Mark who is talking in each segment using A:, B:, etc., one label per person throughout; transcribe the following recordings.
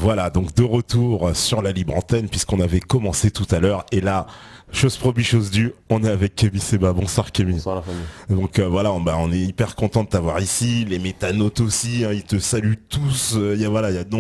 A: Voilà, donc de retour sur la libre antenne puisqu'on avait commencé tout à l'heure et là, chose promis, chose due, on est avec Kémy Seba. Bonsoir Kémy.
B: Bonsoir la famille.
A: Donc voilà, on est hyper content de t'avoir ici, les métanotes aussi, hein, ils te saluent tous. Il y a de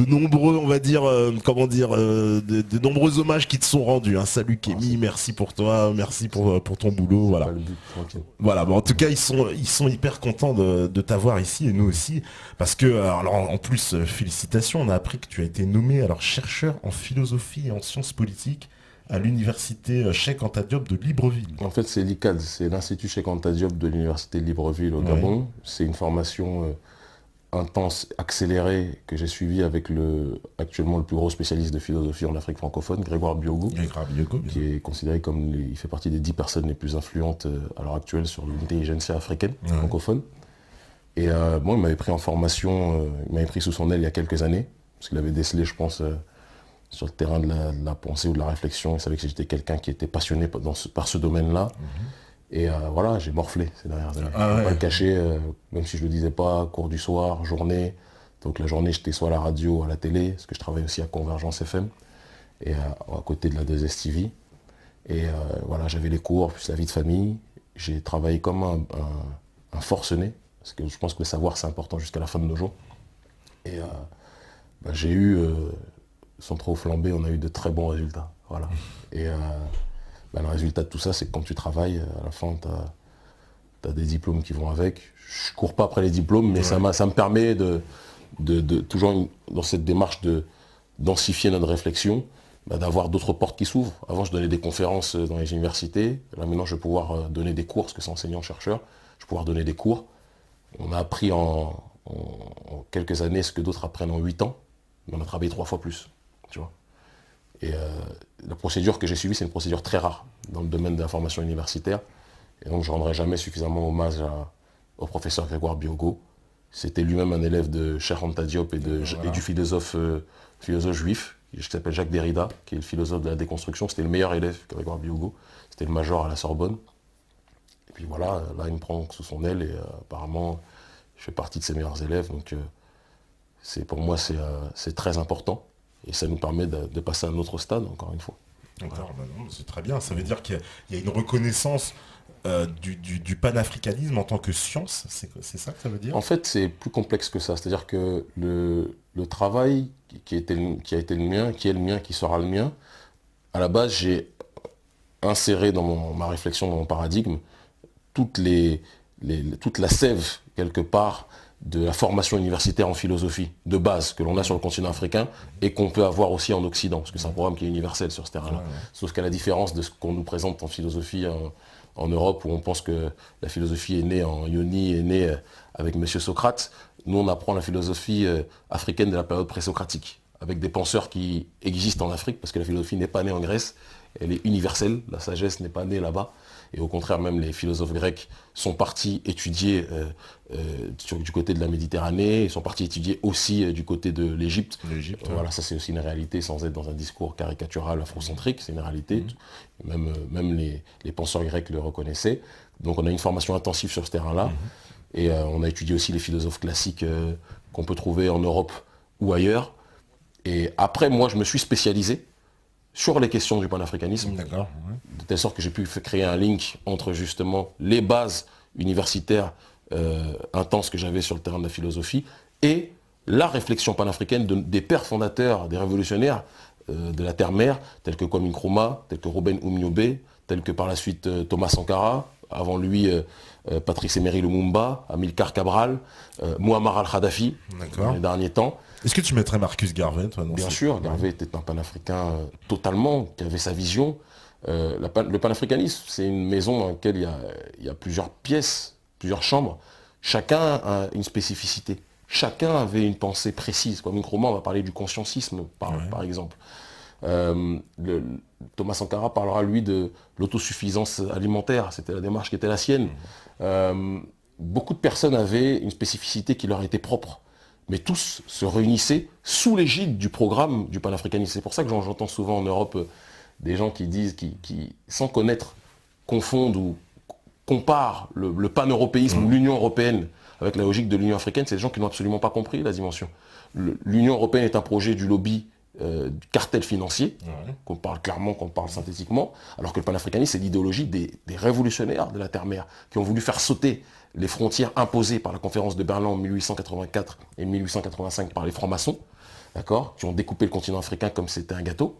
A: nombreux, on va dire, de nombreux hommages qui te sont rendus. Hein. Salut Kémy, merci pour toi, merci pour ton boulot,
B: C'est
A: voilà.
B: pas le but, tranquille.
A: Voilà, bon, en tout cas, ils sont hyper contents de t'avoir ici et nous aussi, parce que, alors en plus, félicitations, on a appris que tu as été nommé alors chercheur en philosophie et en sciences politiques à l'université Cheikh Anta Diop de Libreville.
B: En fait, c'est l'ICAD, c'est l'Institut Cheikh Anta Diop de l'Université de Libreville au
A: Ouais.
B: Gabon. C'est une formation intense, accélérée, que j'ai suivie avec actuellement le plus gros spécialiste de philosophie en Afrique francophone, Grégoire Biogo, qui est considéré comme, il fait partie des 10 personnes les plus influentes à l'heure actuelle sur l'intelligentsia africaine, francophone. Et bon, il m'avait pris en formation, il m'avait pris sous son aile il y a quelques années, parce qu'il avait décelé, je pense, sur le terrain de la pensée ou de la réflexion. Il savait que j'étais quelqu'un qui était passionné par ce domaine-là. Et voilà, j'ai morflé ces dernières années. Je ne peux pas le cacher, même si je ne le disais pas, cours du soir, journée. Donc la journée, j'étais soit à la radio, à la télé, parce que je travaille aussi à Convergence FM, et à côté de la 2STV. Et voilà, j'avais les cours, puis la vie de famille. J'ai travaillé comme un forcené, parce que je pense que le savoir, c'est important jusqu'à la fin de nos jours. Et j'ai eu, sans trop flamber, on a eu de très bons résultats. Voilà. Et le résultat de tout ça, c'est que quand tu travailles, à la fin, tu as des diplômes qui vont avec. Je cours pas après les diplômes, mais ça me permet toujours dans cette démarche de densifier notre réflexion, d'avoir d'autres portes qui s'ouvrent. Avant, je donnais des conférences dans les universités. Là, maintenant, je vais pouvoir donner des cours, parce que c'est enseignant-chercheur. Je vais pouvoir donner des cours. On a appris en quelques années ce que d'autres apprennent en 8 ans, mais on a travaillé 3 fois plus. Tu vois. Et la procédure que j'ai suivie, c'est une procédure très rare dans le domaine de la formation universitaire. Et donc, je ne rendrai jamais suffisamment hommage au professeur Grégoire Biogo. C'était lui-même un élève de Cheikh Anta Diop et du philosophe juif, qui s'appelle Jacques Derrida, qui est le philosophe de la déconstruction. C'était le meilleur élève, Grégoire Biogo. C'était le major à la Sorbonne. Et puis voilà, là, il me prend sous son aile et apparemment, je fais partie de ses meilleurs élèves. Donc, pour moi, c'est très important. Et ça nous permet de passer à un autre stade, encore une fois.
A: D'accord, non, c'est très bien. Ça veut dire qu'il y a une reconnaissance du panafricanisme en tant que science. C'est ça que ça veut dire?
B: En fait, c'est plus complexe que ça. C'est-à-dire que le travail qui est le mien, qui sera le mien, à la base, j'ai inséré dans ma réflexion, dans mon paradigme, toute la sève, quelque part, de la formation universitaire en philosophie de base que l'on a sur le continent africain et qu'on peut avoir aussi en Occident, parce que c'est un programme qui est universel sur ce terrain-là. Sauf qu'à la différence de ce qu'on nous présente en philosophie en Europe, où on pense que la philosophie est née en Ioni, est née avec M. Socrate, nous on apprend la philosophie africaine de la période présocratique, avec des penseurs qui existent en Afrique, parce que la philosophie n'est pas née en Grèce, elle est universelle, la sagesse n'est pas née là-bas. Et au contraire, même les philosophes grecs sont partis étudier du côté de la Méditerranée, ils sont partis étudier aussi du côté de l'Égypte. Voilà, ça c'est aussi une réalité, sans être dans un discours caricatural afrocentrique, c'est une réalité. Même les penseurs grecs le reconnaissaient. Donc on a une formation intensive sur ce terrain-là. Et on a étudié aussi les philosophes classiques qu'on peut trouver en Europe ou ailleurs. Et après, moi, je me suis spécialisé sur les questions du panafricanisme, de telle sorte que j'ai pu créer un link entre justement les bases universitaires intenses que j'avais sur le terrain de la philosophie et la réflexion panafricaine des pères fondateurs, des révolutionnaires de la terre-mère, tels que Kwame Nkrumah, tels que Robert Oumniobé, tels que par la suite Thomas Sankara, avant lui Patrice Emery Lumumba, Amilcar Cabral, Muammar al-Kadhafi, dans les derniers temps.
A: Est-ce que tu mettrais Marcus Garvey, toi?
B: Bien sûr, Garvey était un panafricain totalement, qui avait sa vision. Le panafricanisme, c'est une maison dans laquelle il y a plusieurs pièces, plusieurs chambres. Chacun a une spécificité. Chacun avait une pensée précise. Comme Nkrumah, on va parler du consciencisme, par exemple. Thomas Sankara parlera, lui, de l'autosuffisance alimentaire. C'était la démarche qui était la sienne. Beaucoup de personnes avaient une spécificité qui leur était propre. Mais tous se réunissaient sous l'égide du programme du panafricanisme. C'est pour ça que j'entends souvent en Europe des gens qui disent, qui sans connaître, confondent ou comparent le pan-européisme, l'Union européenne, avec la logique de l'Union africaine, c'est des gens qui n'ont absolument pas compris la dimension. L'Union européenne est un projet du lobby du cartel financier, qu'on parle clairement, qu'on parle synthétiquement, alors que le panafricanisme, c'est l'idéologie des révolutionnaires de la terre-mère, qui ont voulu faire sauter les frontières imposées par la conférence de Berlin en 1884 et 1885 par les francs-maçons, d'accord, qui ont découpé le continent africain comme c'était un gâteau,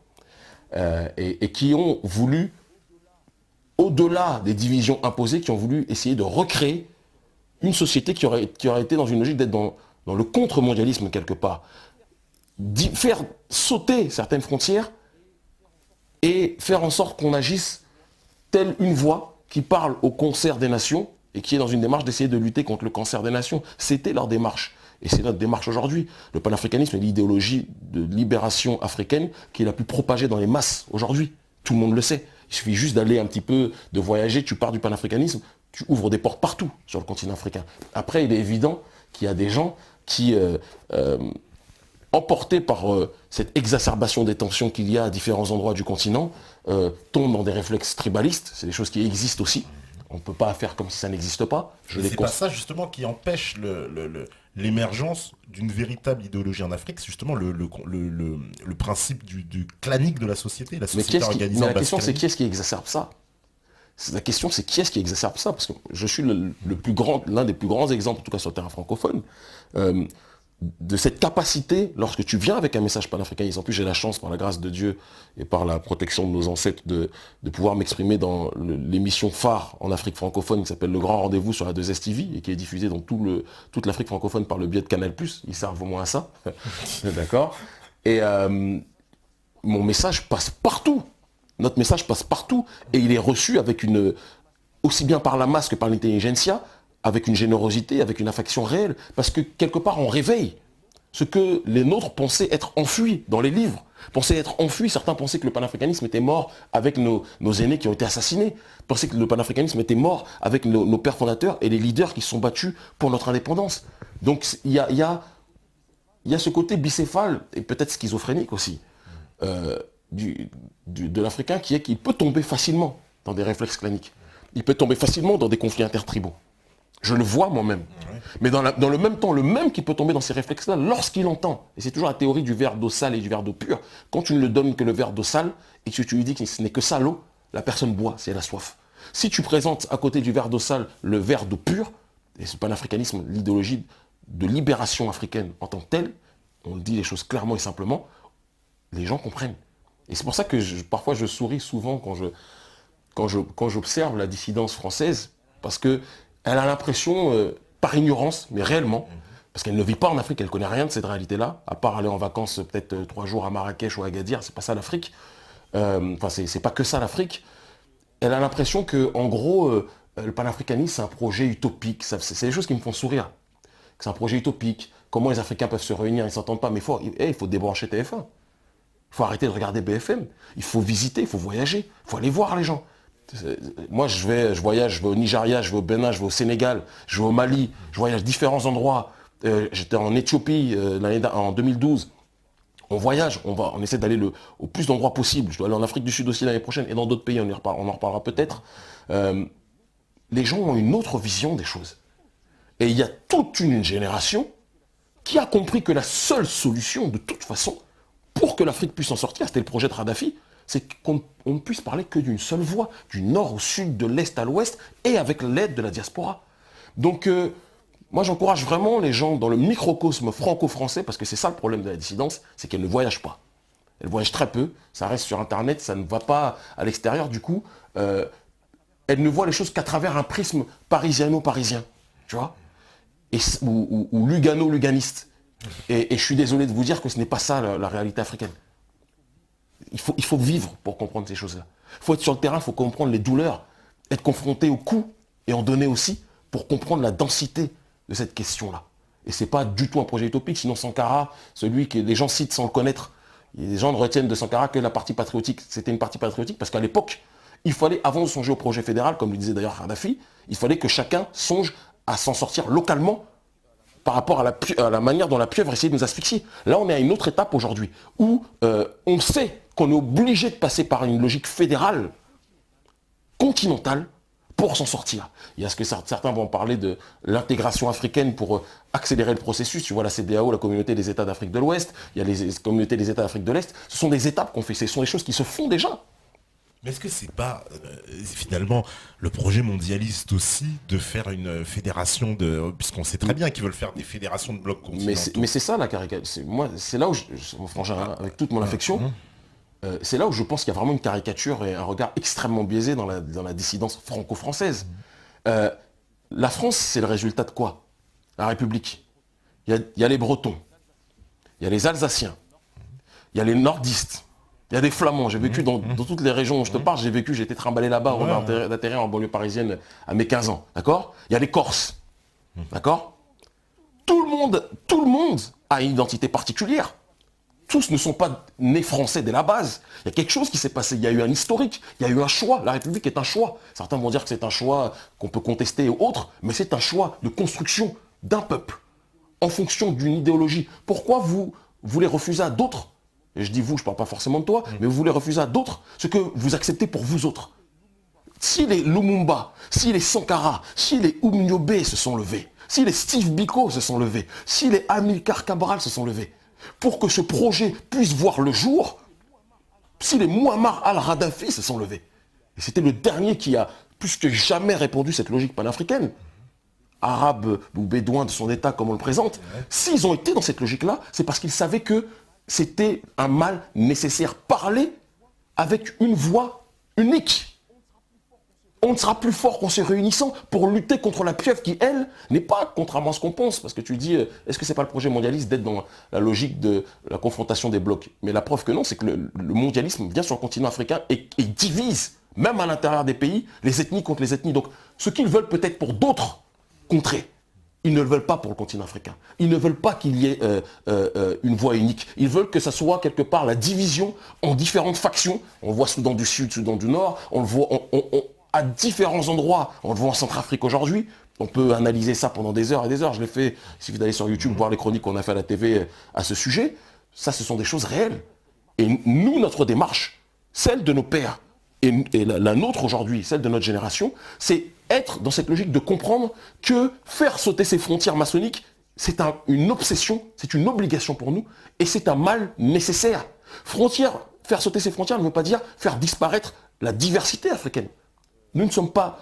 B: et qui ont voulu, au-delà des divisions imposées, qui ont voulu essayer de recréer une société qui aurait été dans une logique d'être dans le contre-mondialisme quelque part. Faire sauter certaines frontières et faire en sorte qu'on agisse telle une voix qui parle au concert des nations et qui est dans une démarche d'essayer de lutter contre le cancer des nations. C'était leur démarche. Et c'est notre démarche aujourd'hui. Le panafricanisme est l'idéologie de libération africaine qui est la plus propagée dans les masses aujourd'hui. Tout le monde le sait. Il suffit juste d'aller un petit peu, de voyager, tu pars du panafricanisme, tu ouvres des portes partout sur le continent africain. Après, il est évident qu'il y a des gens qui, emportés par cette exacerbation des tensions qu'il y a à différents endroits du continent, tombent dans des réflexes tribalistes. C'est des choses qui existent aussi. On ne peut pas faire comme si ça n'existe pas.
A: C'est pas ça justement qui empêche l'émergence d'une véritable idéologie en Afrique, c'est justement le principe du clanique de la société, la société organisée.
B: Mais la question c'est qui est-ce qui exacerbe ça? La question c'est qui est-ce qui exacerbe ça? Parce que je suis l'un des plus grands exemples, en tout cas sur le terrain francophone, de cette capacité, lorsque tu viens avec un message panafricaniste. En plus, j'ai la chance, par la grâce de Dieu et par la protection de nos ancêtres, de pouvoir m'exprimer dans l'émission phare en Afrique francophone qui s'appelle Le Grand Rendez-vous sur la 2STV et qui est diffusée dans toute l'Afrique francophone par le biais de Canal+. Ils servent au moins à ça. D'accord. Et mon message passe partout. Notre message passe partout et il est reçu avec aussi bien par la masse que par l'intelligentsia, avec une générosité, avec une affection réelle, parce que quelque part on réveille ce que les nôtres pensaient être enfuis dans les livres, pensaient être enfuis. Certains pensaient que le panafricanisme était mort avec nos aînés qui ont été assassinés, pensaient que le panafricanisme était mort avec nos pères fondateurs et les leaders qui se sont battus pour notre indépendance. Donc il y a ce côté bicéphale, et peut-être schizophrénique aussi, de l'Africain qui peut tomber facilement dans des réflexes claniques. Il peut tomber facilement dans des conflits intertribaux. Je le vois moi-même. Mais dans le même temps, le même qui peut tomber dans ces réflexes-là, lorsqu'il entend, et c'est toujours la théorie du verre d'eau sale et du verre d'eau pure, quand tu ne le donnes que le verre d'eau sale, et que tu lui dis que ce n'est que ça l'eau, la personne boit si elle a soif. Si tu présentes à côté du verre d'eau sale le verre d'eau pure, et ce panafricanisme, l'idéologie de libération africaine en tant que telle, on dit les choses clairement et simplement, les gens comprennent. Et c'est pour ça que parfois je souris souvent quand j'observe la dissidence française, parce que elle a l'impression, par ignorance, mais réellement, parce qu'elle ne vit pas en Afrique, elle ne connaît rien de cette réalité-là, à part aller en vacances peut-être 3 jours à Marrakech ou à Agadir, c'est pas ça l'Afrique. C'est pas que ça l'Afrique. Elle a l'impression que, en gros, le panafricanisme, c'est un projet utopique. C'est des choses qui me font sourire. C'est un projet utopique. Comment les Africains peuvent se réunir, ils ne s'entendent pas, mais il faut débrancher TF1. Il faut arrêter de regarder BFM. Il faut visiter, il faut voyager, il faut aller voir les gens. Moi, je voyage, je vais au Nigeria, je vais au Bénin, je vais au Sénégal, je vais au Mali, je voyage à différents endroits. J'étais en Éthiopie en 2012. On voyage, on essaie d'aller au plus d'endroits possible. Je dois aller en Afrique du Sud aussi l'année prochaine et dans d'autres pays, on en reparlera peut-être. Les gens ont une autre vision des choses. Et il y a toute une génération qui a compris que la seule solution, de toute façon, pour que l'Afrique puisse en sortir, c'était le projet de Kadhafi, c'est qu'on ne puisse parler que d'une seule voix, du nord au sud, de l'est à l'ouest, et avec l'aide de la diaspora. Donc, moi j'encourage vraiment les gens dans le microcosme franco-français, parce que c'est ça le problème de la dissidence, c'est qu'elle ne voyage pas. Elle voyage très peu, ça reste sur Internet, ça ne va pas à l'extérieur, du coup, elle ne voit les choses qu'à travers un prisme parisiano-parisien, tu vois, ou lugano-luganiste. Et je suis désolé de vous dire que ce n'est pas ça la réalité africaine. Il faut vivre pour comprendre ces choses-là. Il faut être sur le terrain, il faut comprendre les douleurs, être confronté aux coups et en donner aussi pour comprendre la densité de cette question-là. Et ce n'est pas du tout un projet utopique, sinon Sankara, celui que les gens citent sans le connaître, les gens ne retiennent de Sankara que la partie patriotique. C'était une partie patriotique parce qu'à l'époque, il fallait, avant de songer au projet fédéral, comme le disait d'ailleurs Kadhafi, il fallait que chacun songe à s'en sortir localement par rapport à la manière dont la pieuvre essayait de nous asphyxier. Là, on est à une autre étape aujourd'hui, où on sait qu'on est obligé de passer par une logique fédérale, continentale, pour s'en sortir. Il y a ce que certains vont parler de l'intégration africaine pour accélérer le processus. Tu vois, la CEDEAO, la communauté des États d'Afrique de l'Ouest, il y a les communautés des États d'Afrique de l'Est. Ce sont des étapes qu'on fait, ce sont des choses qui se font déjà.
A: Mais est-ce que c'est pas finalement le projet mondialiste aussi de faire une fédération de... Puisqu'on sait très bien qu'ils veulent faire des fédérations de blocs continentaux.
B: Mais c'est ça la caricature. Moi, c'est là où, avec toute mon affection, c'est là où je pense qu'il y a vraiment une caricature et un regard extrêmement biaisé dans la dissidence franco-française. La France, c'est le résultat de quoi? La République. Il y a les Bretons, il y a les Alsaciens, il y a les Nordistes, il y a des Flamands. J'ai vécu dans toutes les régions où je te parle, j'ai été trimballé là-bas avant d'atterrir en banlieue parisienne à mes 15 ans. D'accord? Il y a les Corses. D'accord? Tout le monde a une identité particulière. Tous ne sont pas nés français dès la base. Il y a quelque chose qui s'est passé. Il y a eu un historique, il y a eu un choix. La République est un choix. Certains vont dire que c'est un choix qu'on peut contester ou autre, mais c'est un choix de construction d'un peuple en fonction d'une idéologie. Pourquoi vous voulez refuser à d'autres, et je dis vous, je ne parle pas forcément de toi, mais vous voulez refuser à d'autres ce que vous acceptez pour vous autres? Si les Lumumba, si les Sankara, si les Oumniobé se sont levés, si les Steve Biko se sont levés, si les Amilcar Cabral se sont levés, pour que ce projet puisse voir le jour, si les Muammar al-Radhafi se sont levés, et c'était le dernier qui a plus que jamais répondu cette logique panafricaine, arabe ou bédouin de son état comme on le présente, s'ils ont été dans cette logique-là, c'est parce qu'ils savaient que c'était un mal nécessaire. Parler avec une voix unique. On ne sera plus fort qu'en se réunissant pour lutter contre la pieuvre qui, elle, n'est pas contrairement à ce qu'on pense. Parce que tu dis, est-ce que c'est pas le projet mondialiste d'être dans la logique de la confrontation des blocs? Mais la preuve que non, c'est que le mondialisme vient sur le continent africain et divise, même à l'intérieur des pays, les ethnies contre les ethnies. Donc, ce qu'ils veulent peut-être pour d'autres contrées, ils ne le veulent pas pour le continent africain. Ils ne veulent pas qu'il y ait une voie unique. Ils veulent que ça soit quelque part la division en différentes factions. On voit Soudan du Sud, Soudan du Nord, on le voit à différents endroits. On le voit en Centrafrique aujourd'hui. On peut analyser ça pendant des heures et des heures. Je l'ai fait, il suffit d'aller sur YouTube, voir les chroniques qu'on a fait à la TV à ce sujet. Ça, ce sont des choses réelles. Et nous, notre démarche, celle de nos pères, et la nôtre aujourd'hui, celle de notre génération, c'est être dans cette logique de comprendre que faire sauter ces frontières maçonniques, c'est une obsession, c'est une obligation pour nous, et c'est un mal nécessaire. Faire sauter ces frontières ne veut pas dire faire disparaître la diversité africaine. Nous ne sommes pas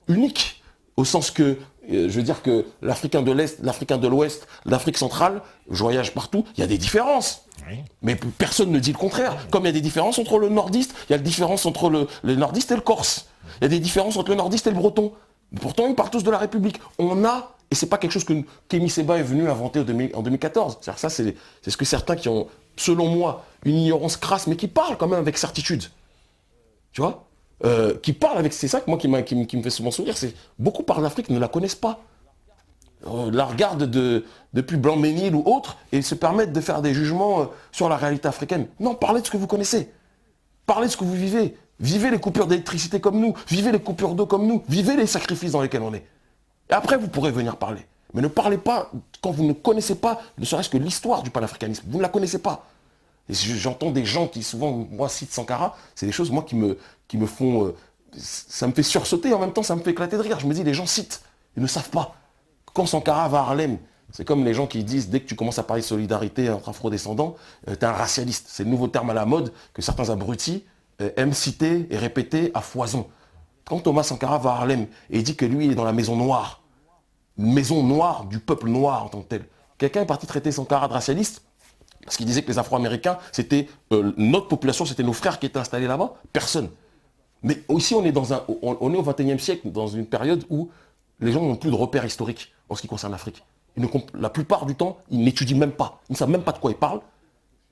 B: uniques, au sens que, je veux dire que l'Africain de l'Est, l'Africain de l'Ouest, l'Afrique centrale, je voyage partout, il y a des différences. Oui. Mais personne ne dit le contraire. Comme il y a des différences entre le nordiste, il y a des différences entre le nordiste et le corse. Il y a des différences entre le nordiste et le breton. Pourtant, ils parlent tous de la République. Et c'est pas quelque chose que Kémy Séba est venu inventer en 2014. C'est-à-dire ça, c'est ce que certains qui ont, selon moi, une ignorance crasse, mais qui parlent quand même avec certitude. Tu vois, qui parlent avec... C'est ça que moi qui me fait souvent sourire, c'est beaucoup parlent d'Afrique ne la connaissent pas. La regardent depuis Blanc-Ménil ou autre et se permettent de faire des jugements sur la réalité africaine. Non, parlez de ce que vous connaissez. Parlez de ce que vous vivez. Vivez les coupures d'électricité comme nous. Vivez les coupures d'eau comme nous. Vivez les sacrifices dans lesquels on est. Et après, vous pourrez venir parler. Mais ne parlez pas quand vous ne connaissez pas, ne serait-ce que l'histoire du panafricanisme. Vous ne la connaissez pas. Et j'entends des gens qui souvent, moi, citent Sankara. C'est des choses, moi, qui me font... ça me fait sursauter. En même temps, ça me fait éclater de rire. Je me dis, les gens citent. Ils ne savent pas. Quand Sankara va à Harlem, c'est comme les gens qui disent, dès que tu commences à parler de solidarité entre afro-descendants, t'es un racialiste. C'est le nouveau terme à la mode que certains abrutis aiment citer et répéter à foison. Quand Thomas Sankara va à Harlem et dit que lui, il est dans la maison noire, une maison noire du peuple noir en tant que tel, quelqu'un est parti traiter Sankara de racialiste parce qu'il disait que les Afro-Américains, c'était notre population, c'était nos frères qui étaient installés là-bas? Personne. Mais ici, on est au XXIe siècle, dans une période où les gens n'ont plus de repères historiques en ce qui concerne l'Afrique. La plupart du temps, ils n'étudient même pas. Ils ne savent même pas de quoi ils parlent.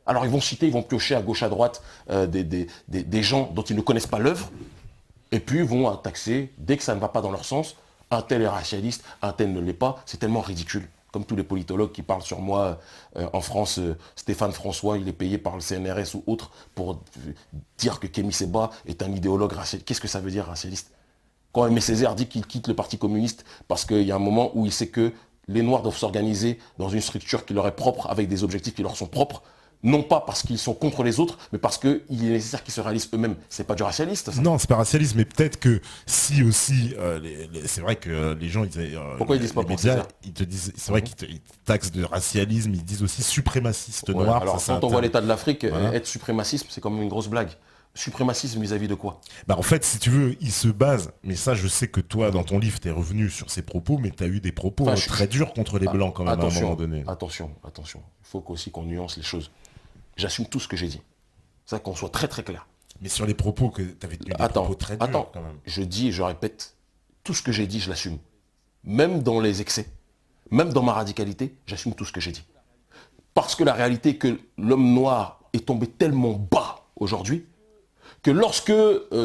B: Alors ils vont citer, ils vont piocher à gauche, à droite des gens dont ils ne connaissent pas l'œuvre. Et puis ils vont taxer, dès que ça ne va pas dans leur sens, un tel est racialiste, un tel ne l'est pas. C'est tellement ridicule. Comme tous les politologues qui parlent sur moi en France, Stéphane François, il est payé par le CNRS ou autre pour dire que Kémy Séba est un idéologue racialiste. Qu'est-ce que ça veut dire, racialiste? Quand Aimé Césaire dit qu'il quitte le Parti communiste parce qu'il y a un moment où il sait que les Noirs doivent s'organiser dans une structure qui leur est propre, avec des objectifs qui leur sont propres, non pas parce qu'ils sont contre les autres, mais parce qu'il est nécessaire qu'ils se réalisent eux-mêmes. C'est pas du racialiste, ça.
A: Non, c'est pas racialiste, mais peut-être que si aussi, c'est vrai que les gens,
B: pourquoi ils disent pas
A: médias, ils te disent, c'est vrai qu'ils te taxent de racialisme, ils disent aussi suprémaciste noir.
B: Alors
A: ça,
B: quand on voit l'état de l'Afrique, être suprémacisme, c'est comme une grosse blague. Suprémacisme vis-à-vis de quoi?
A: Bah en fait, si tu veux, il se base, mais ça je sais que toi dans ton livre t'es revenu sur ces propos, mais t'as eu des propos très durs contre les blancs quand même à un moment donné.
B: Attention, il faut aussi qu'on nuance les choses. J'assume tout ce que j'ai dit. Ça, qu'on soit très très clair.
A: Mais sur les propos que t'avais tenu des propos très durs quand même.
B: Je dis et je répète, tout ce que j'ai dit, je l'assume. Même dans les excès, même dans ma radicalité, j'assume tout ce que j'ai dit. Parce que la réalité est que l'homme noir est tombé tellement bas aujourd'hui que lorsque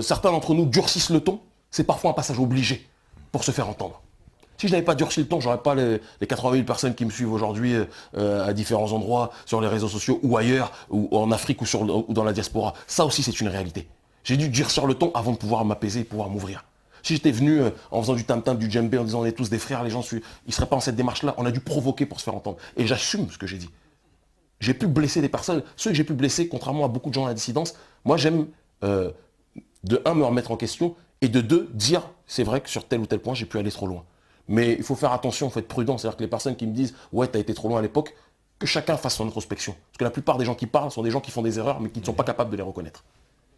B: certains d'entre nous durcissent le ton, c'est parfois un passage obligé pour se faire entendre. Si je n'avais pas durci le ton, j'aurais pas les 80 000 personnes qui me suivent aujourd'hui à différents endroits, sur les réseaux sociaux ou ailleurs, ou en Afrique ou dans la diaspora. Ça aussi, c'est une réalité. J'ai dû durcir le ton avant de pouvoir m'apaiser et pouvoir m'ouvrir. Si j'étais venu en faisant du tam-tam, du djembé, en disant on est tous des frères, les gens ils ne seraient pas dans cette démarche-là. On a dû provoquer pour se faire entendre. Et j'assume ce que j'ai dit. J'ai pu blesser des personnes. Ceux que j'ai pu blesser, contrairement à beaucoup de gens à la dissidence, moi j'aime de un, me remettre en question, et de deux, dire, c'est vrai que sur tel ou tel point, j'ai pu aller trop loin. Mais il faut faire attention, il faut être prudent. C'est-à-dire que les personnes qui me disent, ouais, t'as été trop loin à l'époque, que chacun fasse son introspection. Parce que la plupart des gens qui parlent sont des gens qui font des erreurs, mais qui ne sont pas capables de les reconnaître.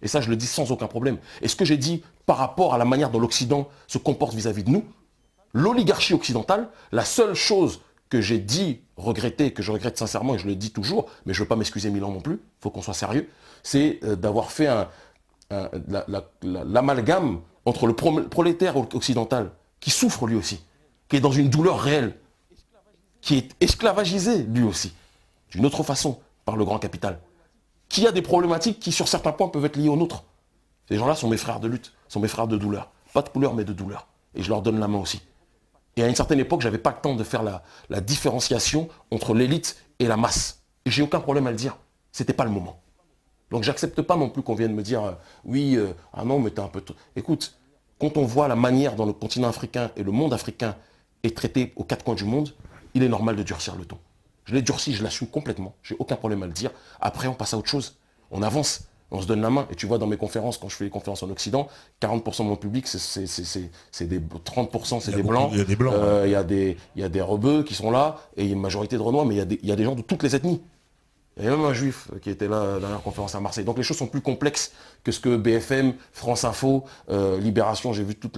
B: Et ça, je le dis sans aucun problème. Et ce que j'ai dit par rapport à la manière dont l'Occident se comporte vis-à-vis de nous, l'oligarchie occidentale, la seule chose que j'ai dit, regretter, que je regrette sincèrement, et je le dis toujours, mais je ne veux pas m'excuser mille ans non plus, il faut qu'on soit sérieux, c'est d'avoir fait l'amalgame entre le prolétaire occidental, qui souffre lui aussi, qui est dans une douleur réelle, qui est esclavagisé lui aussi, d'une autre façon, par le grand capital, qui a des problématiques qui, sur certains points, peuvent être liées aux nôtres. Ces gens-là sont mes frères de lutte, sont mes frères de douleur. Pas de couleur, mais de douleur. Et je leur donne la main aussi. Et à une certaine époque, je n'avais pas le temps de faire la différenciation entre l'élite et la masse. Et j'ai aucun problème à le dire. C'était pas le moment. Donc j'accepte pas non plus qu'on vienne me dire oui, ah non, mais t'es un peu... Écoute, quand on voit la manière dont le continent africain et le monde africain est traité aux quatre coins du monde, il est normal de durcir le ton. Je l'ai durci, je l'assume complètement. J'ai aucun problème à le dire. Après, on passe à autre chose. On avance. On se donne la main. Et tu vois, dans mes conférences, quand je fais les conférences en Occident, 40% de mon public, c'est des 30%, c'est des blancs.
A: Il y a des blancs.
B: Il y a des rebeux qui sont là, et il y a une majorité de renois, mais il y a des gens de toutes les ethnies. Il y a même un juif qui était là à la dernière conférence à Marseille. Donc les choses sont plus complexes que ce que BFM, France Info, Libération, j'ai vu tout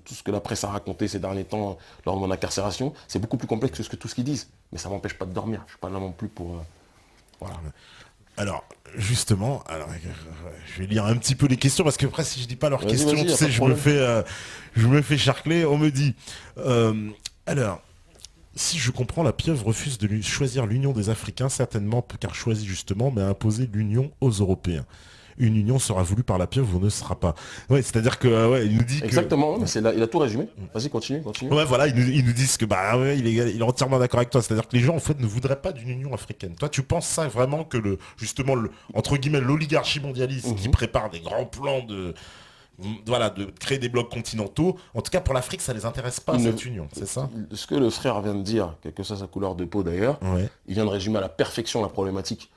B: ce que la presse a raconté ces derniers temps lors de mon incarcération. C'est beaucoup plus complexe que tout ce qu'ils disent. Mais ça ne m'empêche pas de dormir. Je ne suis pas là non plus pour...
A: Voilà. Alors, justement, je vais lire un petit peu les questions, parce que après, si je dis pas leurs questions, tu sais, je me fais charcler. On me dit... alors... Si je comprends, la pieuvre refuse de choisir l'union des Africains, certainement car choisit justement, mais a imposé l'union aux Européens. Une union sera voulue par la pieuvre ou ne sera pas. Ouais, c'est-à-dire que il nous dit
B: exactement, mais il a tout résumé. Vas-y, continue.
A: Ouais, voilà, ils nous disent que il est entièrement d'accord avec toi. C'est-à-dire que les gens en fait ne voudraient pas d'une union africaine. Toi, tu penses ça vraiment que entre guillemets l'oligarchie mondialiste qui prépare des grands plans de créer des blocs continentaux. En tout cas, pour l'Afrique, ça les intéresse pas, cette union, c'est ça?
B: Ce que le frère vient de dire, quelle que soit sa couleur de peau d'ailleurs, il vient de résumer à la perfection la problématique.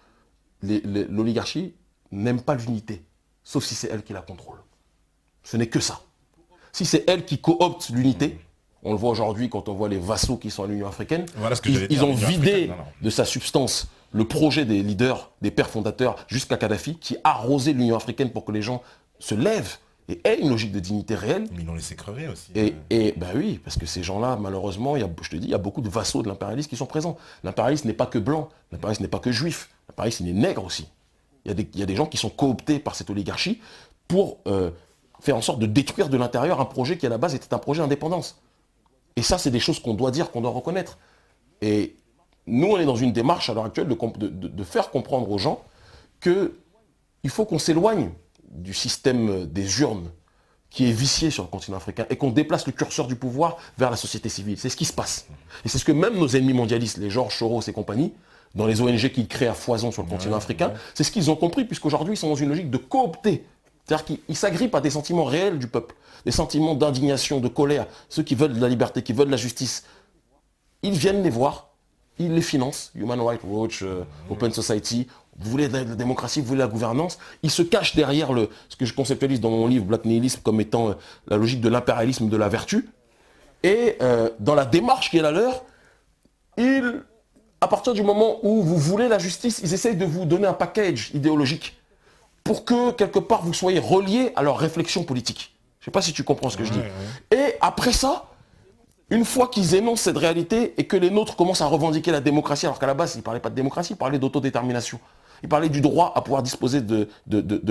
B: L'oligarchie n'aime pas l'unité, sauf si c'est elle qui la contrôle. Ce n'est que ça. Si c'est elle qui coopte l'unité, on le voit aujourd'hui quand on voit les vassaux qui sont à l'Union africaine, ils ont vidé de sa substance le projet des leaders, des pères fondateurs, jusqu'à Kadhafi, qui arrosait l'Union africaine pour que les gens se lèvent et aient une logique de dignité réelle.
A: Mais ils l'ont laissé crever aussi.
B: Et ben oui, parce que ces gens-là, malheureusement, je te dis, il y a beaucoup de vassaux de l'impérialisme qui sont présents. L'impérialisme n'est pas que blanc, l'impérialisme n'est pas que juif, l'impérialisme il est nègre aussi. Il y a des gens qui sont cooptés par cette oligarchie pour faire en sorte de détruire de l'intérieur un projet qui à la base était un projet d'indépendance. Et ça, c'est des choses qu'on doit dire, qu'on doit reconnaître. Et nous, on est dans une démarche à l'heure actuelle de faire comprendre aux gens qu'il faut qu'on s'éloigne du système des urnes qui est vicié sur le continent africain et qu'on déplace le curseur du pouvoir vers la société civile. C'est ce qui se passe. Et c'est ce que même nos ennemis mondialistes, les Georges Soros et compagnie, dans les ONG qu'ils créent à foison sur le continent africain, c'est ce qu'ils ont compris, puisqu'aujourd'hui ils sont dans une logique de coopter. C'est-à-dire qu'ils s'agrippent à des sentiments réels du peuple, des sentiments d'indignation, de colère, ceux qui veulent de la liberté, qui veulent de la justice. Ils viennent les voir, ils les financent, Human Rights Watch, Open Society, vous voulez la démocratie, vous voulez la gouvernance, ils se cachent derrière ce que je conceptualise dans mon livre Black Nihilisme comme étant la logique de l'impérialisme de la vertu. Et dans la démarche qui est la leur, à partir du moment où vous voulez la justice, ils essayent de vous donner un package idéologique pour que, quelque part, vous soyez reliés à leur réflexion politique. Je ne sais pas si tu comprends ce que je dis. Et après ça, une fois qu'ils énoncent cette réalité et que les nôtres commencent à revendiquer la démocratie, alors qu'à la base, ils ne parlaient pas de démocratie, ils parlaient d'autodétermination. Ils parlaient du droit à pouvoir disposer de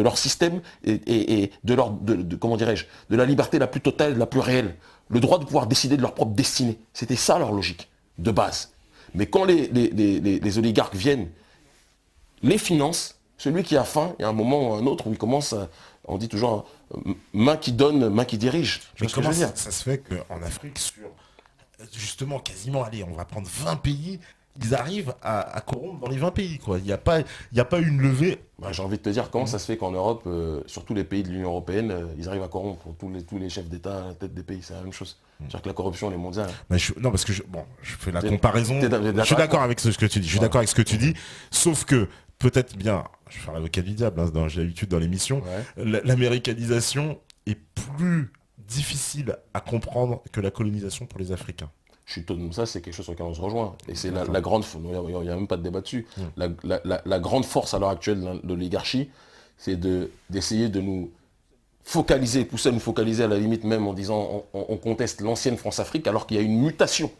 B: leur système et comment dirais-je, de la liberté la plus totale, la plus réelle. Le droit de pouvoir décider de leur propre destinée. C'était ça leur logique, de base. Mais quand les oligarques viennent, les financent, celui qui a faim, il y a un moment ou un autre où il commence à, on dit toujours, main qui donne, main qui dirige.
A: Mais comment ça se fait qu'en Afrique, sur justement quasiment, allez, on va prendre 20 pays, ils arrivent à corrompre dans les 20 pays, quoi. Il n'y a pas une levée.
B: Bah, j'ai envie de te dire, comment ça se fait qu'en Europe, sur tous les pays de l'Union Européenne, ils arrivent à corrompre tous les chefs d'État à la tête des pays, c'est la même chose. C'est-à-dire que la corruption, elle est mondiale.
A: Non, parce que je fais la comparaison. Je suis d'accord avec ce que tu dis. Je suis d'accord avec ce que tu dis. Sauf que, peut-être bien, je vais faire l'avocat du diable, hein, j'ai l'habitude dans l'émission, l'américanisation est plus difficile à comprendre que la colonisation pour les Africains.
B: Ça, c'est quelque chose sur lequel on se rejoint. Et c'est la grande... Il n'y a même pas de débat dessus. La grande force à l'heure actuelle de l'oligarchie, c'est d'essayer de nous focaliser, pousser à nous focaliser à la limite même en disant on conteste l'ancienne France-Afrique alors qu'il y a une mutation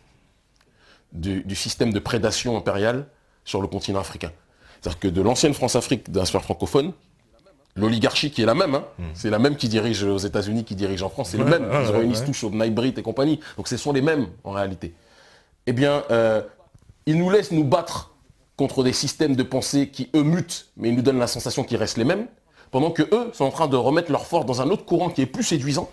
B: du système de prédation impériale sur le continent africain. C'est-à-dire que de l'ancienne France-Afrique, de la sphère francophone, l'oligarchie qui est la même, c'est la même qui dirige aux États-Unis, qui dirige en France, c'est le même. Ils réunissent tous sur Nightbrit et compagnie. Donc ce sont les mêmes en réalité. Eh bien, ils nous laissent nous battre contre des systèmes de pensée qui, eux, mutent, mais ils nous donnent la sensation qu'ils restent les mêmes, pendant que eux sont en train de remettre leur force dans un autre courant qui est plus séduisant,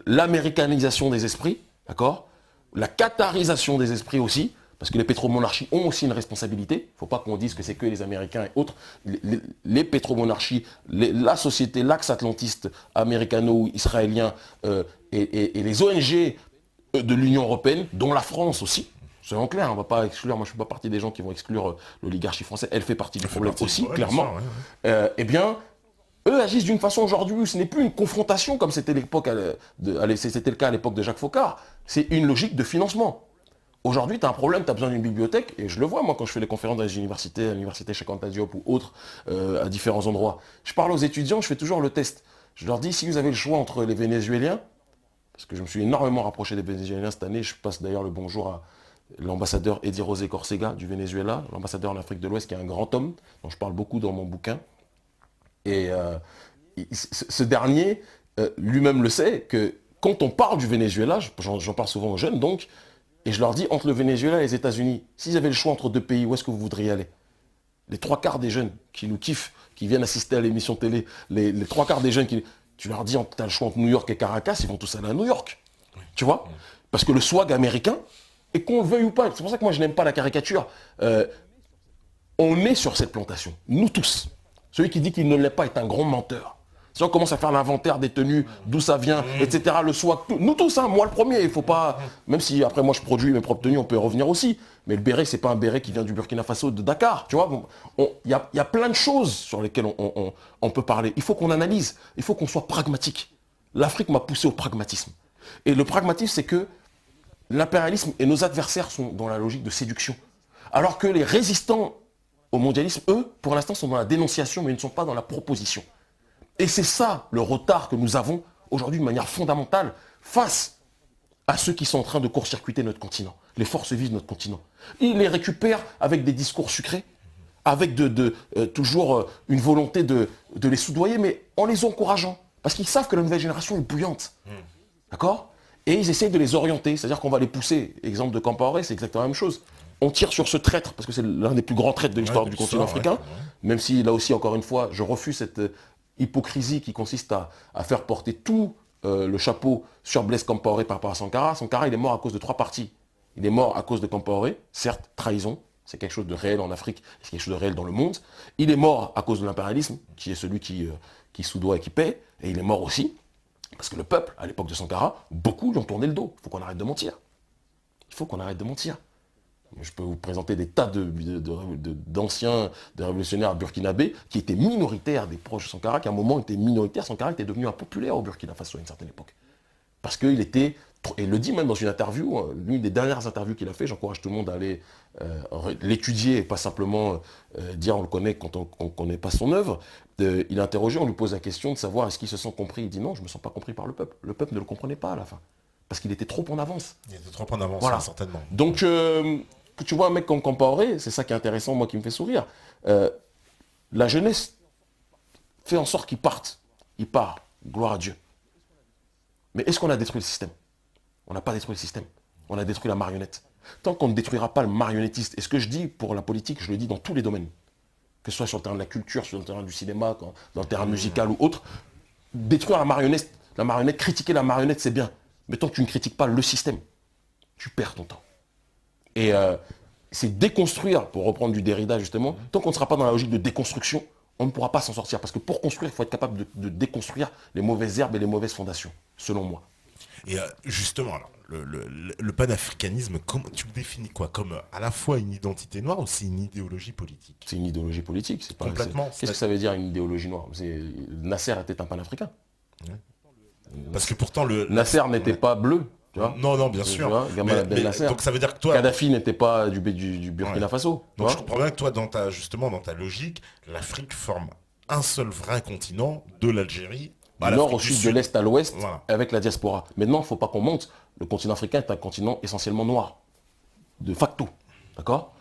B: l'américanisation des esprits, d'accord, la qatarisation des esprits aussi, parce que les pétromonarchies ont aussi une responsabilité. Il ne faut pas qu'on dise que c'est que les Américains et autres. Les pétromonarchies, la société, l'axe atlantiste américano-israélien et les ONG de l'Union européenne, dont la France aussi, soyons clairs, on ne va pas exclure, moi je ne suis pas partie des gens qui vont exclure l'oligarchie française, elle fait partie du problème aussi, clairement. Eh bien, eux agissent d'une façon aujourd'hui où ce n'est plus une confrontation comme c'était le cas à l'époque de Jacques Foccart, c'est une logique de financement. Aujourd'hui, tu as un problème, tu as besoin d'une bibliothèque, et je le vois moi quand je fais les conférences dans les universités, à l'université Cheikh Anta Diop ou autres, à différents endroits. Je parle aux étudiants, je fais toujours le test. Je leur dis, si vous avez le choix entre les Vénézuéliens, parce que je me suis énormément rapproché des Vénézuéliens cette année, je passe d'ailleurs le bonjour à l'ambassadeur Eddie Rosé Corcega du Venezuela, l'ambassadeur en Afrique de l'Ouest, qui est un grand homme, dont je parle beaucoup dans mon bouquin. Et ce dernier, lui-même le sait, que quand on parle du Venezuela, j'en parle souvent aux jeunes donc, et je leur dis, entre le Venezuela et les États-Unis, s'ils avaient le choix entre deux pays, où est-ce que vous voudriez aller? Les 3/4 des jeunes qui nous kiffent, qui viennent assister à l'émission télé, les 3/4 des jeunes tu leur dis, tu as le choix entre New York et Caracas, ils vont tous aller à New York. Tu vois? Parce que le swag américain, et qu'on le veuille ou pas, c'est pour ça que moi je n'aime pas la caricature, on est sur cette plantation, nous tous. Celui qui dit qu'il ne l'est pas est un grand menteur. Si on commence à faire l'inventaire des tenues, d'où ça vient, etc., le swag, nous tous, hein, moi le premier, il faut pas, même si après moi je produis mes propres tenues, on peut y revenir aussi, mais le béret, c'est pas un béret qui vient du Burkina Faso, de Dakar, tu vois, il y a plein de choses sur lesquelles on peut parler. Il faut qu'on analyse, il faut qu'on soit pragmatique. L'Afrique m'a poussé au pragmatisme. Et le pragmatisme, c'est que l'impérialisme et nos adversaires sont dans la logique de séduction. Alors que les résistants au mondialisme, eux, pour l'instant, sont dans la dénonciation, mais ils ne sont pas dans la proposition. Et c'est ça le retard que nous avons aujourd'hui de manière fondamentale face à ceux qui sont en train de court-circuiter notre continent, les forces vives de notre continent. Ils les récupèrent avec des discours sucrés, avec toujours une volonté de les soudoyer, mais en les encourageant. Parce qu'ils savent que la nouvelle génération est bouillante. D'accord? Et ils essayent de les orienter, c'est-à-dire qu'on va les pousser. Exemple de Compaoré, c'est exactement la même chose. On tire sur ce traître, parce que c'est l'un des plus grands traîtres de l'histoire du continent africain, même si là aussi, encore une fois, je refuse cette hypocrisie qui consiste à faire porter tout le chapeau sur Blaise Compaoré par rapport à Sankara. Sankara, il est mort à cause de 3 parties. Il est mort à cause de Compaoré, certes, trahison, c'est quelque chose de réel en Afrique, c'est quelque chose de réel dans le monde. Il est mort à cause de l'impérialisme, qui est celui qui soudoie et qui paie, et il est mort aussi parce que le peuple, à l'époque de Sankara, beaucoup lui ont tourné le dos. Il faut qu'on arrête de mentir. Il faut qu'on arrête de mentir. Je peux vous présenter des tas d'anciens révolutionnaires burkinabés qui étaient minoritaires, des proches de Sankara, qui à un moment étaient minoritaires. Sankara était devenu impopulaire au Burkina Faso à une certaine époque. Parce qu'il était, et il le dit même dans une interview, l'une des dernières interviews qu'il a fait, j'encourage tout le monde à aller l'étudier et pas simplement dire on le connaît quand on ne connaît pas son œuvre. Il est interrogé, on lui pose la question de savoir est-ce qu'il se sent compris. Il dit non, je ne me sens pas compris par le peuple. Le peuple ne le comprenait pas à la fin. Parce qu'il était trop en avance.
A: Il était trop en avance,
B: voilà.
A: Certainement.
B: Donc, que tu vois un mec comme Compaoré, c'est ça qui est intéressant, moi, qui me fait sourire. La jeunesse fait en sorte qu'il parte. Il part, gloire à Dieu. Mais est-ce qu'on a détruit le système? On n'a pas détruit le système. On a détruit la marionnette. Tant qu'on ne détruira pas le marionnettiste, et ce que je dis pour la politique, je le dis dans tous les domaines, que ce soit sur le terrain de la culture, sur le terrain du cinéma, dans le terrain musical ou autre, détruire la marionnette, critiquer la marionnette, c'est bien. Mais tant que tu ne critiques pas le système, tu perds ton temps. Et c'est déconstruire, pour reprendre du Derrida justement, tant qu'on ne sera pas dans la logique de déconstruction, on ne pourra pas s'en sortir. Parce que pour construire, il faut être capable de déconstruire les mauvaises herbes et les mauvaises fondations, selon moi.
A: Et justement, alors, le panafricanisme, tu le définis quoi? Comme à la fois une identité noire ou c'est une idéologie politique?
B: C'est une idéologie politique. C'est pas,
A: complètement.
B: Qu'est-ce que ça veut dire une idéologie noire? Nasser était un panafricain. Ouais.
A: Parce que pourtant
B: Nasser n'était pas bleu. Tu vois,
A: non, bien sûr. Donc ça veut dire que toi...
B: Kadhafi n'était pas du Burkina Faso.
A: Donc je comprends bien que toi, dans ta logique, l'Afrique forme un seul vrai continent, de l'Algérie,
B: du nord au sud, de l'est à l'ouest, avec la diaspora. Maintenant, il ne faut pas qu'on monte. Le continent africain est un continent essentiellement noir, de facto. D'accord?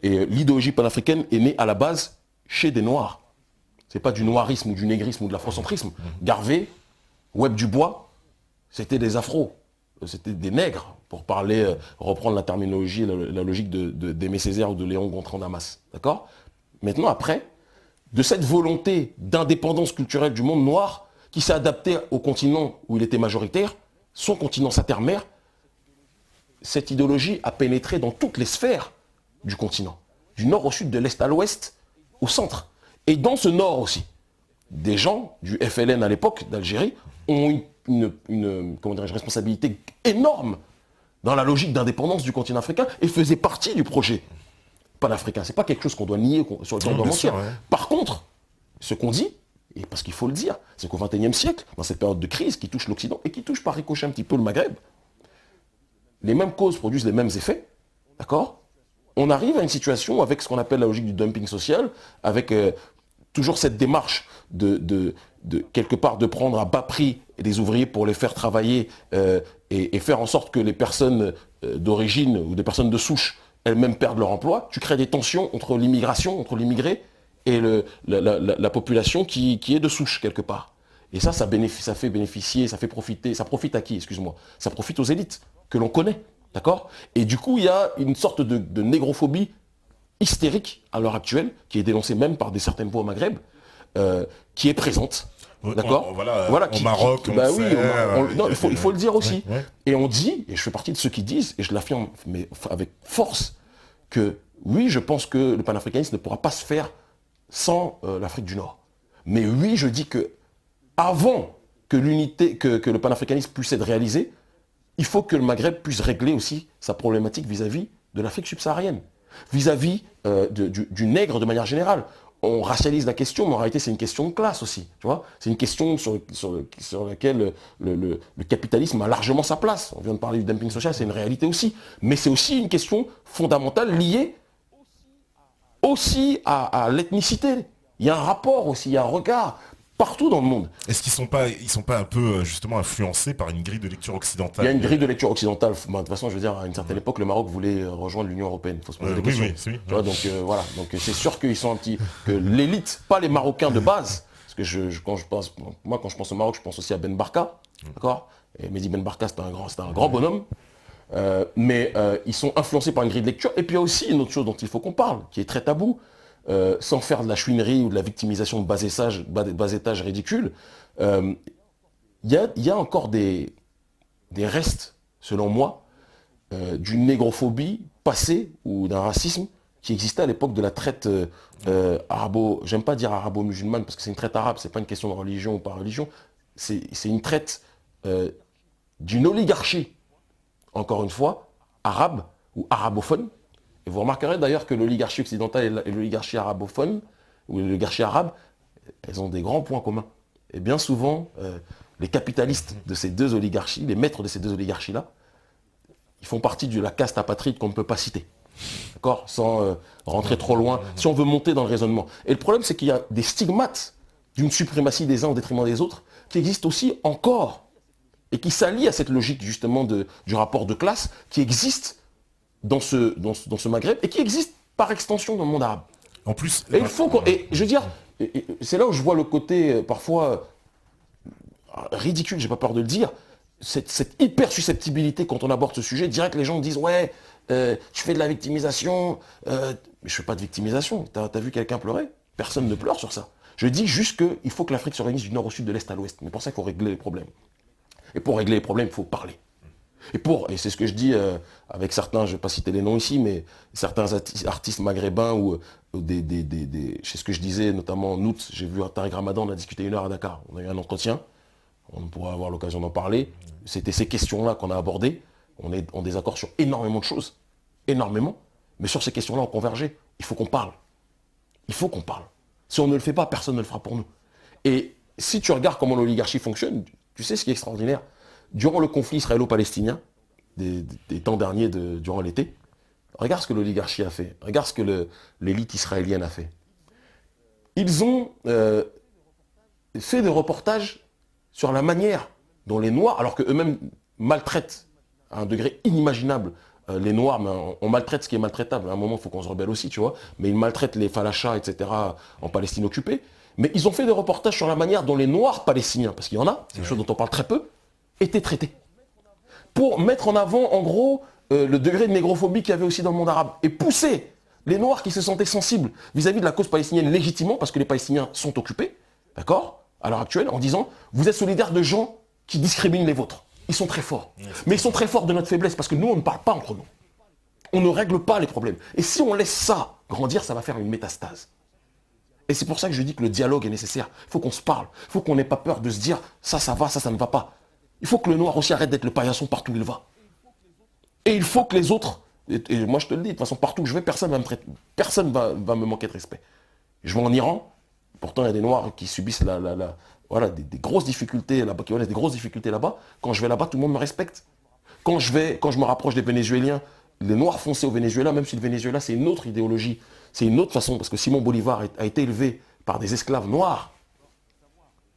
B: Et l'idéologie panafricaine est née à la base chez des noirs. Ce n'est pas du noirisme ou du négrisme ou de l'afrocentrisme. Garvey, Webb Dubois, c'était des afros. C'était des nègres, pour parler, reprendre la terminologie, la logique d'Aimé Césaire ou de Léon Gontran Damas. D'accord? Maintenant, après, de cette volonté d'indépendance culturelle du monde noir, qui s'est adapté au continent où il était majoritaire, son continent, sa terre-mère, cette idéologie a pénétré dans toutes les sphères du continent. Du nord au sud, de l'est à l'ouest, au centre. Et dans ce nord aussi, des gens du FLN à l'époque, d'Algérie, ont une responsabilité énorme dans la logique d'indépendance du continent africain et faisaient partie du projet panafricain. Ce n'est pas quelque chose qu'on doit nier, sur lequel on doit mentir. Ouais. Par contre, ce qu'on dit, et parce qu'il faut le dire, c'est qu'au XXIe siècle, dans cette période de crise qui touche l'Occident et qui touche par ricochet un petit peu le Maghreb, les mêmes causes produisent les mêmes effets, d'accord? On arrive à une situation avec ce qu'on appelle la logique du dumping social, avec toujours cette démarche de quelque part de prendre à bas prix des ouvriers pour les faire travailler et faire en sorte que les personnes d'origine ou des personnes de souche elles-mêmes perdent leur emploi. Tu crées des tensions entre l'immigration, entre l'immigré et la population qui est de souche quelque part. Et ça fait bénéficier, ça fait profiter, ça profite à qui, excuse-moi? Ça profite aux élites que l'on connaît, d'accord? Et du coup, il y a une sorte de négrophobie hystérique à l'heure actuelle, qui est dénoncée même par certaines voix au Maghreb, qui est présente. D'accord.
A: Voilà, au Maroc,
B: il faut le dire aussi. Ouais. Et on dit, et je fais partie de ceux qui disent, et je l'affirme mais avec force, que oui, je pense que le panafricanisme ne pourra pas se faire sans l'Afrique du Nord. Mais oui, je dis que avant que l'unité, que le panafricanisme puisse être réalisé, il faut que le Maghreb puisse régler aussi sa problématique vis-à-vis de l'Afrique subsaharienne, vis-à-vis du nègre de manière générale. On racialise la question, mais en réalité, c'est une question de classe aussi. Tu vois, c'est une question sur laquelle le capitalisme a largement sa place. On vient de parler du dumping social, c'est une réalité aussi. Mais c'est aussi une question fondamentale liée aussi à l'ethnicité. Il y a un rapport aussi, il y a un regard partout dans le monde.
A: Est-ce qu'ils sont pas un peu justement influencés par une grille de lecture occidentale?
B: Il y a une grille de lecture occidentale. De toute façon, je veux dire, à une certaine époque, le Maroc voulait rejoindre l'Union européenne. Il faut se poser des questions.
A: Oui.
B: Tu vois, donc voilà. Donc c'est sûr qu'ils sont que l'élite, pas les Marocains de base, parce que quand je pense au Maroc, je pense aussi à Ben Barka, d'accord. Et Mehdi Ben Barka, c'était un grand bonhomme. Mais ils sont influencés par une grille de lecture. Et puis il y a aussi une autre chose dont il faut qu'on parle, qui est très tabou. Sans faire de la chouinerie ou de la victimisation de bas étage ridicule, il y a encore des restes, selon moi, d'une négrophobie passée ou d'un racisme qui existait à l'époque de la traite j'aime pas dire arabo-musulmane parce que c'est une traite arabe, c'est pas une question de religion ou pas religion, c'est une traite d'une oligarchie, encore une fois, arabe ou arabophone, Et vous remarquerez d'ailleurs que l'oligarchie occidentale et l'oligarchie arabophone, ou l'oligarchie arabe, elles ont des grands points communs. Et bien souvent, les capitalistes de ces deux oligarchies, les maîtres de ces deux oligarchies-là, ils font partie de la caste apatride qu'on ne peut pas citer. D'accord ? Sans rentrer trop loin, si on veut monter dans le raisonnement. Et le problème, c'est qu'il y a des stigmates d'une suprématie des uns au détriment des autres qui existent aussi encore et qui s'allient à cette logique justement du rapport de classe qui existe dans ce Maghreb et qui existe par extension dans le monde arabe.
A: En plus,
B: et il faut et je veux dire, c'est là où je vois le côté parfois ridicule, j'ai pas peur de le dire, cette hyper susceptibilité quand on aborde ce sujet. Direct, les gens disent ouais, je fais de la victimisation, mais je fais pas de victimisation. T'as vu quelqu'un pleurer? Personne ne pleure sur ça. Je dis juste qu'il faut que l'Afrique s'organise du nord au sud, de l'est à l'ouest. Mais pour ça, il faut régler les problèmes. Et pour régler les problèmes, il faut parler. Et c'est ce que je dis avec certains, je ne vais pas citer les noms ici, mais certains artistes maghrébins ou c'est ce que je disais, notamment en août, j'ai vu Tariq Ramadan, on a discuté 1 heure à Dakar, on a eu un entretien, on pourra avoir l'occasion d'en parler. C'était ces questions-là qu'on a abordées, on est en désaccord sur énormément de choses, énormément, mais sur ces questions-là, on convergeait. Il faut qu'on parle. Il faut qu'on parle. Si on ne le fait pas, personne ne le fera pour nous. Et si tu regardes comment l'oligarchie fonctionne, tu sais ce qui est extraordinaire. Durant le conflit israélo-palestinien, des temps derniers durant l'été, regarde ce que l'oligarchie a fait. Regarde ce que l'élite israélienne a fait. Ils ont fait des reportages sur la manière dont les Noirs, alors qu'eux-mêmes maltraitent à un degré inimaginable les Noirs, mais on maltraite ce qui est maltraitable. À un moment, il faut qu'on se rebelle aussi, tu vois. Mais ils maltraitent les falachas, etc., en Palestine occupée. Mais ils ont fait des reportages sur la manière dont les Noirs palestiniens, parce qu'il y en a, c'est une chose dont on parle très peu, étaient traités. Pour mettre en avant, en gros, le degré de négrophobie qu'il y avait aussi dans le monde arabe. Et pousser les Noirs qui se sentaient sensibles vis-à-vis de la cause palestinienne légitimement, parce que les Palestiniens sont occupés, d'accord, à l'heure actuelle, en disant, vous êtes solidaires de gens qui discriminent les vôtres. Ils sont très forts. Mais ils sont très forts de notre faiblesse, parce que nous, on ne parle pas entre nous. On ne règle pas les problèmes. Et si on laisse ça grandir, ça va faire une métastase. Et c'est pour ça que je dis que le dialogue est nécessaire. Il faut qu'on se parle. Il faut qu'on n'ait pas peur de se dire, ça va, ça ne va pas. Il faut que le noir aussi arrête d'être le paillasson partout où il va. Et il faut que les autres, et moi je te le dis, de toute façon, partout où je vais, personne va me manquer de respect. Je vais en Iran, pourtant il y a des noirs qui subissent voilà, des grosses difficultés là-bas, qui connaissent des grosses difficultés là-bas. Quand je vais là-bas, tout le monde me respecte. Quand je me rapproche des Vénézuéliens, les noirs foncés au Venezuela, même si le Venezuela c'est une autre idéologie, c'est une autre façon, parce que Simon Bolivar a été élevé par des esclaves noirs.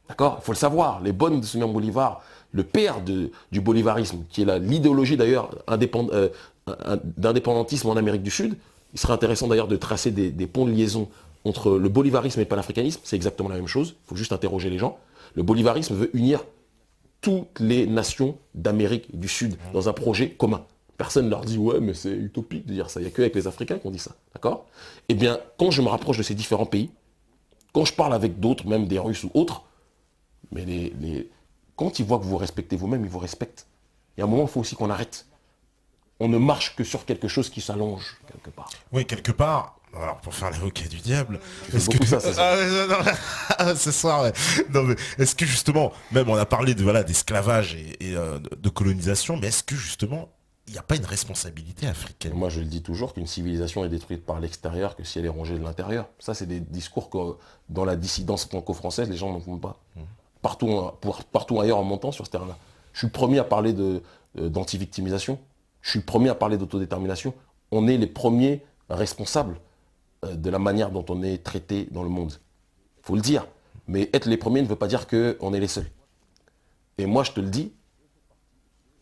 B: D'accord ? Il faut le savoir, les bonnes de Simon Bolivar, le père du bolivarisme, qui est l'idéologie d'ailleurs d'indépendantisme en Amérique du Sud. Il serait intéressant d'ailleurs de tracer des ponts de liaison entre le bolivarisme et le panafricanisme. C'est exactement la même chose, il faut juste interroger les gens. Le bolivarisme veut unir toutes les nations d'Amérique du Sud dans un projet commun. Personne ne leur dit « ouais, mais c'est utopique de dire ça ». Il n'y a qu'avec les Africains qu'on dit ça, d'accord ? Eh bien, quand je me rapproche de ces différents pays, quand je parle avec d'autres, même des Russes ou autres, mais quand ils voient que vous respectez vous-même, ils vous respectent. Il y a un moment, il faut aussi qu'on arrête. On ne marche que sur quelque chose qui s'allonge, quelque part.
A: Oui, quelque part. Alors, pour faire l'avocat du diable,
B: est-ce que ça,
A: ce soir, ouais. Non, mais est-ce que justement, même on a parlé d'esclavage et de colonisation, mais est-ce que justement, il n'y a pas une responsabilité africaine?
B: Moi, je le dis toujours qu'une civilisation est détruite par l'extérieur que si elle est rongée de l'intérieur. Ça, c'est des discours que dans la dissidence franco-française, les gens n'en font pas. Partout ailleurs en montant sur ce terrain-là. Je suis le premier à parler d'anti-victimisation. Je suis le premier à parler d'autodétermination. On est les premiers responsables de la manière dont on est traité dans le monde. Il faut le dire. Mais être les premiers ne veut pas dire qu'on est les seuls. Et moi, je te le dis,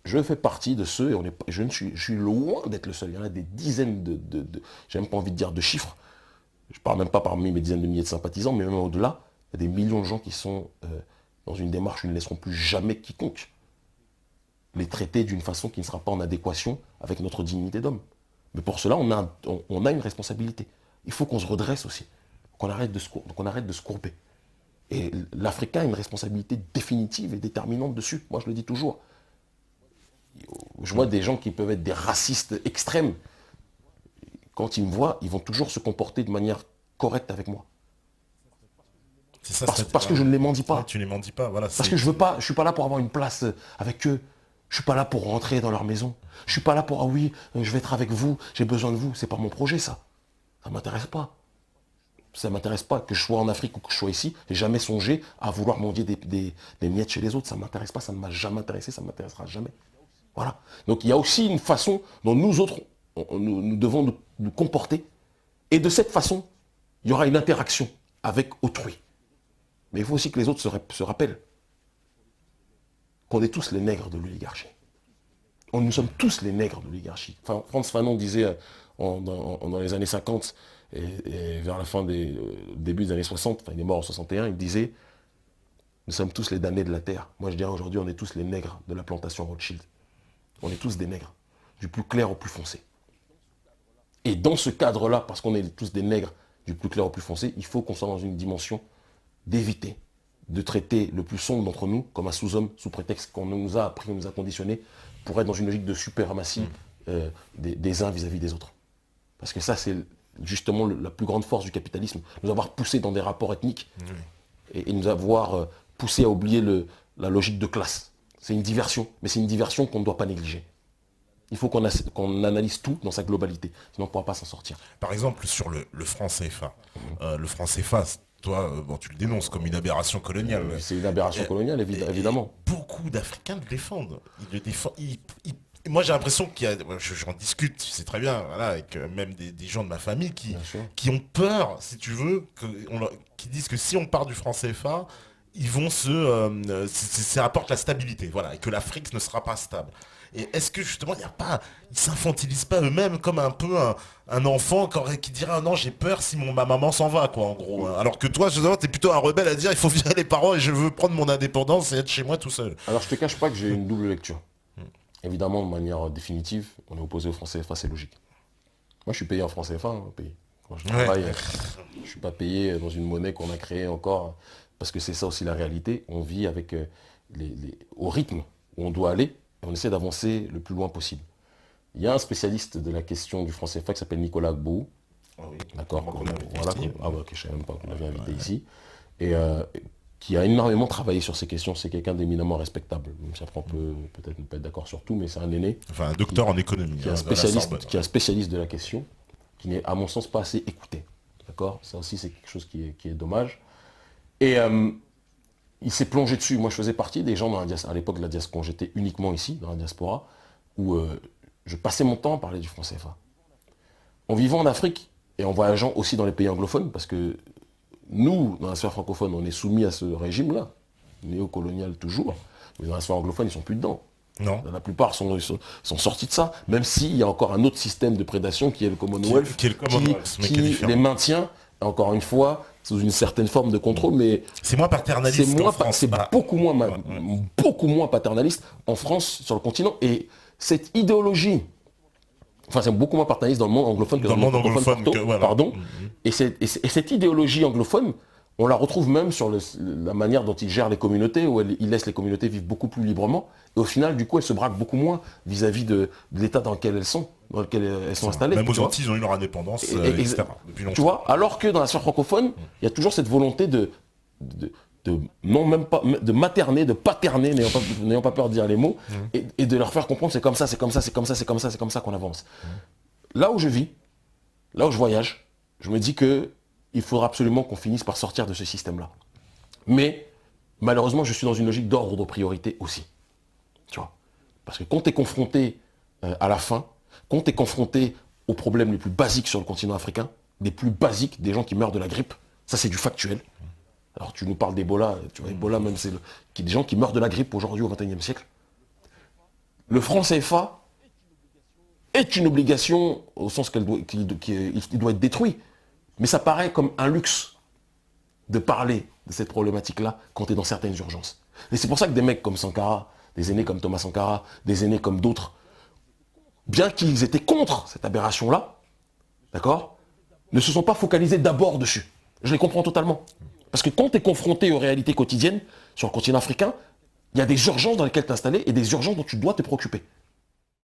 B: je fais partie de ceux, et je suis loin d'être le seul. Il y en a des dizaines j'ai même pas envie de dire de chiffres. Je parle même pas parmi mes dizaines de milliers de sympathisants, mais même au-delà, il y a des millions de gens qui sont dans une démarche où ils ne laisseront plus jamais quiconque les traiter d'une façon qui ne sera pas en adéquation avec notre dignité d'homme. Mais pour cela, on a une responsabilité. Il faut qu'on se redresse aussi, qu'on arrête de se courber. Et l'Africain a une responsabilité définitive et déterminante dessus. Moi, je le dis toujours. Je vois des gens qui peuvent être des racistes extrêmes. Quand ils me voient, ils vont toujours se comporter de manière correcte avec moi. Parce que je ne les mendie pas.
A: Tu ne les mendis pas, voilà.
B: Parce que je suis pas là pour avoir une place avec eux. Je suis pas là pour rentrer dans leur maison. Je suis pas là pour, ah oui, je vais être avec vous, j'ai besoin de vous. C'est pas mon projet, ça. Ça m'intéresse pas. Ça m'intéresse pas que je sois en Afrique ou que je sois ici. J'ai jamais songé à vouloir mendier des miettes chez les autres. Ça m'intéresse pas, ça ne m'a jamais intéressé, ça ne m'intéressera jamais. Voilà. Donc il y a aussi une façon dont nous autres, nous devons nous comporter. Et de cette façon, il y aura une interaction avec autrui. Mais il faut aussi que les autres se rappellent qu'on est tous les nègres de l'oligarchie. Nous sommes tous les nègres de l'oligarchie. Enfin, Frantz Fanon disait dans les années 50 et vers la fin des début des années 60, enfin il est mort en 61, il disait « Nous sommes tous les damnés de la terre ». Moi je dirais aujourd'hui on est tous les nègres de la plantation Rothschild. On est tous des nègres, du plus clair au plus foncé. Et dans ce cadre-là, parce qu'on est tous des nègres du plus clair au plus foncé, il faut qu'on soit dans une dimension d'éviter de traiter le plus sombre d'entre nous comme un sous-homme, sous prétexte qu'on nous a appris, on nous a conditionné pour être dans une logique de suprématie des uns vis-à-vis des autres. Parce que ça, c'est justement la plus grande force du capitalisme, nous avoir poussé dans des rapports ethniques et nous avoir poussé à oublier la logique de classe. C'est une diversion, mais c'est une diversion qu'on ne doit pas négliger. Il faut qu'on analyse tout dans sa globalité, sinon on ne pourra pas s'en sortir.
A: Par exemple, sur le franc CFA. Le franc CFA, toi, tu le dénonces comme une aberration coloniale.
B: C'est une aberration coloniale, évidemment.
A: Et beaucoup d'Africains le défendent. Ils le défendent. Moi, j'ai l'impression qu'il y a... J'en discute, c'est très bien, voilà, avec même des gens de ma famille qui ont peur, si tu veux, qui disent que si on part du franc CFA, ils vont ça apporte la stabilité, voilà, et que l'Afrique ne sera pas stable. Et est-ce que justement, ils s'infantilisent pas eux-mêmes comme un peu un enfant qui dirait ah non j'ai peur si ma maman s'en va quoi en gros. Alors que toi justement t'es plutôt un rebelle à dire il faut virer les parents et je veux prendre mon indépendance et être chez moi tout seul.
B: Alors je te cache pas que j'ai une double lecture. Évidemment de manière définitive, on est opposé au franc CFA, c'est logique. Moi je suis payé en franc CFA, pays. Quand je travaille, je suis pas payé dans une monnaie qu'on a créée encore, parce que c'est ça aussi la réalité. On vit avec au rythme où on doit aller. Et on essaie d'avancer le plus loin possible. Il y a un spécialiste de la question du franc CFA qui s'appelle Nicolas Gbou.
A: Ah oui,
B: d'accord, je savais même pas qu'on l'avait invité ici. Et qui a énormément travaillé sur ces questions. C'est quelqu'un d'éminemment respectable. Même si après on peut peut-être ne pas être d'accord sur tout, mais c'est un aîné.
A: Enfin, un docteur en économie.
B: Qui est un spécialiste de la question, qui n'est à mon sens pas assez écouté. D'accord. Ça aussi c'est quelque chose qui est dommage. Et il s'est plongé dessus. Moi, je faisais partie des gens à l'époque de la diaspora, quand j'étais uniquement ici, dans la diaspora, où je passais mon temps à parler du franc CFA. En vivant en Afrique et en voyageant aussi dans les pays anglophones, parce que nous, dans la sphère francophone, on est soumis à ce régime-là, néocolonial toujours, mais dans la sphère anglophone, ils ne sont plus dedans.
A: Non.
B: La plupart sont sortis de ça, même s'il y a encore un autre système de prédation qui est le Commonwealth, qui les maintient, encore une fois, sous une certaine forme de contrôle, mais
A: c'est moins paternaliste en France.
B: C'est beaucoup moins paternaliste en France, sur le continent. Et cette idéologie, enfin c'est beaucoup moins paternaliste dans le monde anglophone que dans le monde anglophone, pardon. Et cette idéologie anglophone, on la retrouve même sur la manière dont il gère les communautés, où il laisse les communautés vivre beaucoup plus librement. Et au final, du coup, elles se braquent beaucoup moins vis-à-vis de l'état dans lequel elles sont. Dans lequel elles sont installées.
A: Même aux Antilles, ils ont eu leur indépendance, etc.
B: Depuis longtemps. Tu vois, alors que dans la sphère francophone, il y a toujours cette volonté de materner, de paterner, n'ayant pas peur de dire les mots, et de leur faire comprendre c'est comme ça, c'est comme ça, c'est comme ça, c'est comme ça, c'est comme ça qu'on avance. Là où je vis, là où je voyage, je me dis que il faudra absolument qu'on finisse par sortir de ce système-là. Mais malheureusement, je suis dans une logique d'ordre de priorité aussi. Tu vois, parce que quand tu es confronté à la faim, quand tu es confronté aux problèmes les plus basiques sur le continent africain, des plus basiques, des gens qui meurent de la grippe, ça c'est du factuel. Alors tu nous parles d'Ebola, tu vois, Ebola même, c'est des gens qui meurent de la grippe aujourd'hui au XXIe siècle. Le franc CFA est une obligation au sens qu'il doit être détruit. Mais ça paraît comme un luxe de parler de cette problématique-là quand tu es dans certaines urgences. Et c'est pour ça que des mecs comme Sankara, des aînés comme Thomas Sankara, des aînés comme d'autres, bien qu'ils étaient contre cette aberration-là, d'accord, ne se sont pas focalisés d'abord dessus. Je les comprends totalement. Parce que quand tu es confronté aux réalités quotidiennes sur le continent africain, il y a des urgences dans lesquelles t'es installé et des urgences dont tu dois te préoccuper.